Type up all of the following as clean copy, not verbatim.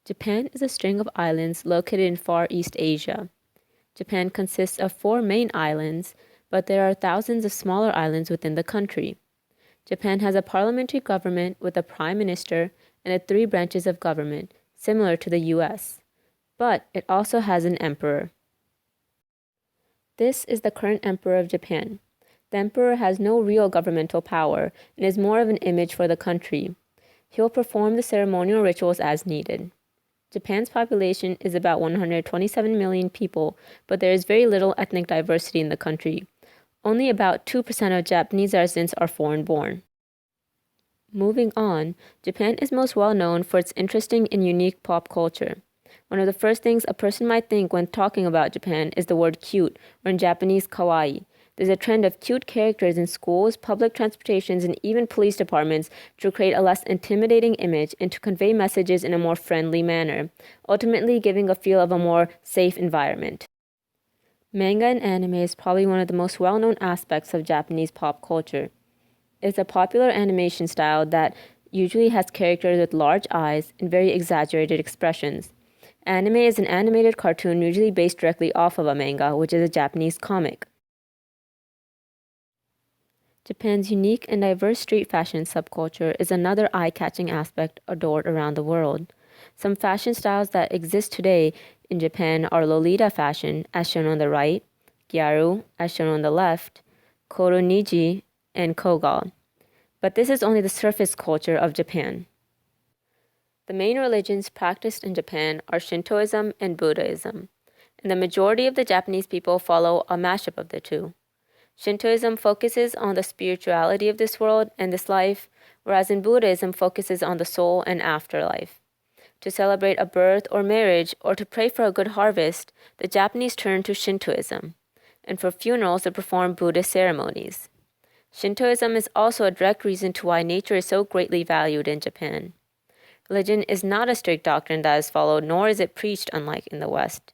Japan is a string of islands located in Far East Asia. Japan consists of 4 main islands, but there are thousands of smaller islands within the country. Japan has a parliamentary government with a prime minister and the 3 branches of government, similar to the US. But it also has an emperor. This is the current emperor of Japan. The emperor has no real governmental power and is more of an image for the country. He will perform the ceremonial rituals as needed. Japan's population is about 127 million people, but there is very little ethnic diversity in the country. Only about 2% of Japanese residents are foreign-born. Moving on, Japan is most well known for its interesting and unique pop culture. One of the first things a person might think when talking about Japan is the word cute, or in Japanese, kawaii. There's a trend of cute characters in schools, public transportations, and even police departments to create a less intimidating image and to convey messages in a more friendly manner, ultimately giving a feel of a more safe environment. Manga and anime is probably one of the most well-known aspects of Japanese pop culture. It's a popular animation style that usually has characters with large eyes and very exaggerated expressions. Anime is an animated cartoon usually based directly off of a manga, which is a Japanese comic. Japan's unique and diverse street fashion subculture is another eye-catching aspect adored around the world. Some fashion styles that exist today in Japan are Lolita fashion, as shown on the right, Gyaru, as shown on the left, Koroniji, and Kogal. But this is only the surface culture of Japan. The main religions practiced in Japan are Shintoism and Buddhism, and the majority of the Japanese people follow a mashup of the two. Shintoism focuses on the spirituality of this world and this life, whereas in Buddhism focuses on the soul and afterlife. To celebrate a birth or marriage or to pray for a good harvest, the Japanese turn to Shintoism, and for funerals they perform Buddhist ceremonies. Shintoism is also a direct reason to why nature is so greatly valued in Japan. Religion is not a strict doctrine that is followed, nor is it preached unlike in the West.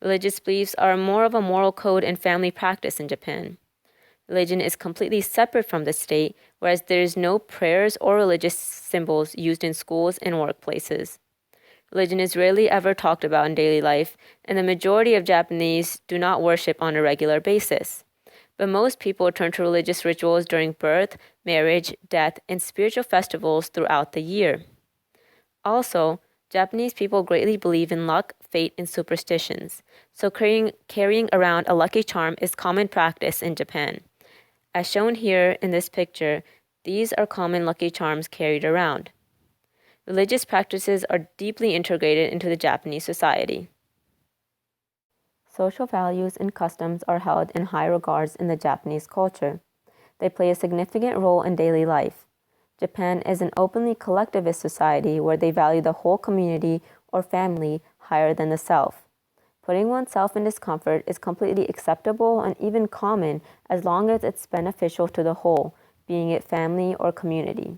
Religious beliefs are more of a moral code and family practice in Japan. Religion is completely separate from the state, whereas there is no prayers or religious symbols used in schools and workplaces. Religion is rarely ever talked about in daily life, and the majority of Japanese do not worship on a regular basis. But most people turn to religious rituals during birth, marriage, death, and spiritual festivals throughout the year. Also, Japanese people greatly believe in luck, fate, and superstitions, so carrying around a lucky charm is common practice in Japan. As shown here in this picture, these are common lucky charms carried around. Religious practices are deeply integrated into the Japanese society. Social values and customs are held in high regards in the Japanese culture. They play a significant role in daily life. Japan is an openly collectivist society where they value the whole community or family higher than the self. Putting oneself in discomfort is completely acceptable and even common as long as it's beneficial to the whole, being it family or community.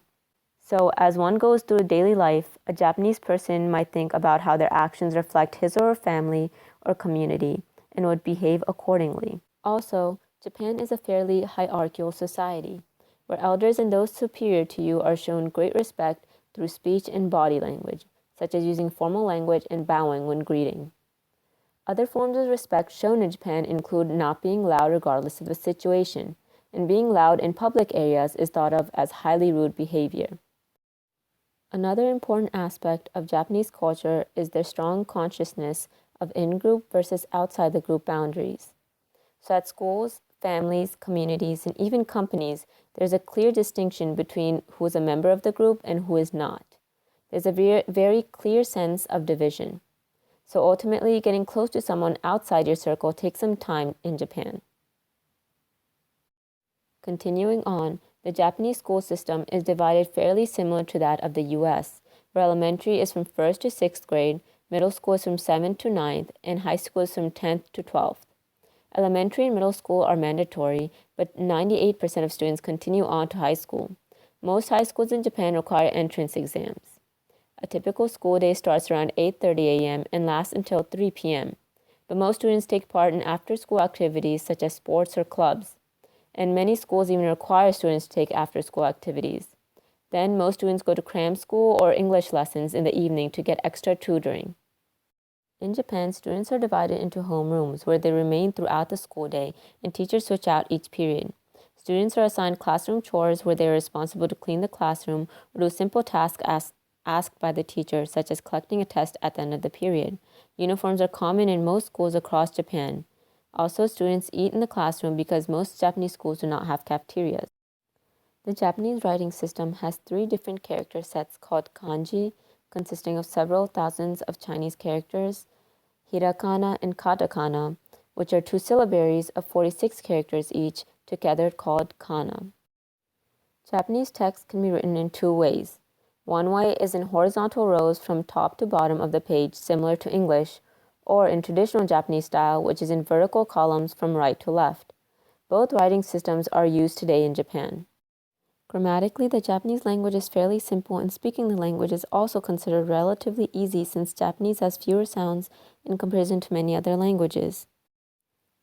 So, as one goes through daily life, a Japanese person might think about how their actions reflect his or her family or community and would behave accordingly. Also, Japan is a fairly hierarchical society, where elders and those superior to you are shown great respect through speech and body language, such as using formal language and bowing when greeting. Other forms of respect shown in Japan include not being loud regardless of the situation, and being loud in public areas is thought of as highly rude behavior. Another important aspect of Japanese culture is their strong consciousness of in-group versus outside the group boundaries. So at schools, families, communities, and even companies, there's a clear distinction between who is a member of the group and who is not. There's a very clear sense of division. So ultimately, getting close to someone outside your circle takes some time in Japan. Continuing on, the Japanese school system is divided fairly similar to that of the US, where elementary is from 1st to 6th grade, middle school is from 7th to 9th, and high school is from 10th to 12th. Elementary and middle school are mandatory, but 98% of students continue on to high school. Most high schools in Japan require entrance exams. A typical school day starts around 8:30 a.m. and lasts until 3 p.m., but most students take part in after-school activities such as sports or clubs, and many schools even require students to take after-school activities. Then most students go to cram school or English lessons in the evening to get extra tutoring. In Japan, students are divided into homerooms where they remain throughout the school day and teachers switch out each period. Students are assigned classroom chores where they are responsible to clean the classroom or do simple tasks asked by the teacher, such as collecting a test at the end of the period. Uniforms are common in most schools across Japan. Also, students eat in the classroom because most Japanese schools do not have cafeterias. The Japanese writing system has three different character sets called kanji, consisting of several thousands of Chinese characters, hiragana and katakana, which are two syllabaries of 46 characters each, together called kana. Japanese text can be written in two ways. One way is in horizontal rows from top to bottom of the page, similar to English, or in traditional Japanese style, which is in vertical columns from right to left. Both writing systems are used today in Japan. Grammatically, the Japanese language is fairly simple, and speaking the language is also considered relatively easy since Japanese has fewer sounds in comparison to many other languages.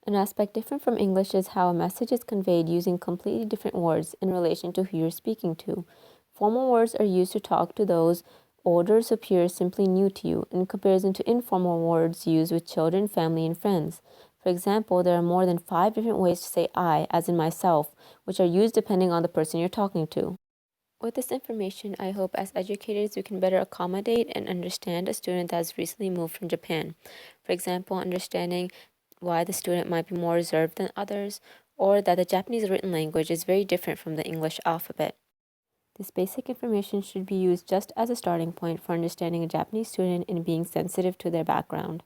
An aspect different from English is how a message is conveyed using completely different words in relation to who you're speaking to. Formal words are used to talk to those older, superior, simply new to you, in comparison to informal words used with children, family, and friends. For example, there are more than 5 different ways to say I, as in myself, which are used depending on the person you're talking to. With this information, I hope as educators we can better accommodate and understand a student that has recently moved from Japan. For example, understanding why the student might be more reserved than others, or that the Japanese written language is very different from the English alphabet. This basic information should be used just as a starting point for understanding a Japanese student and being sensitive to their background.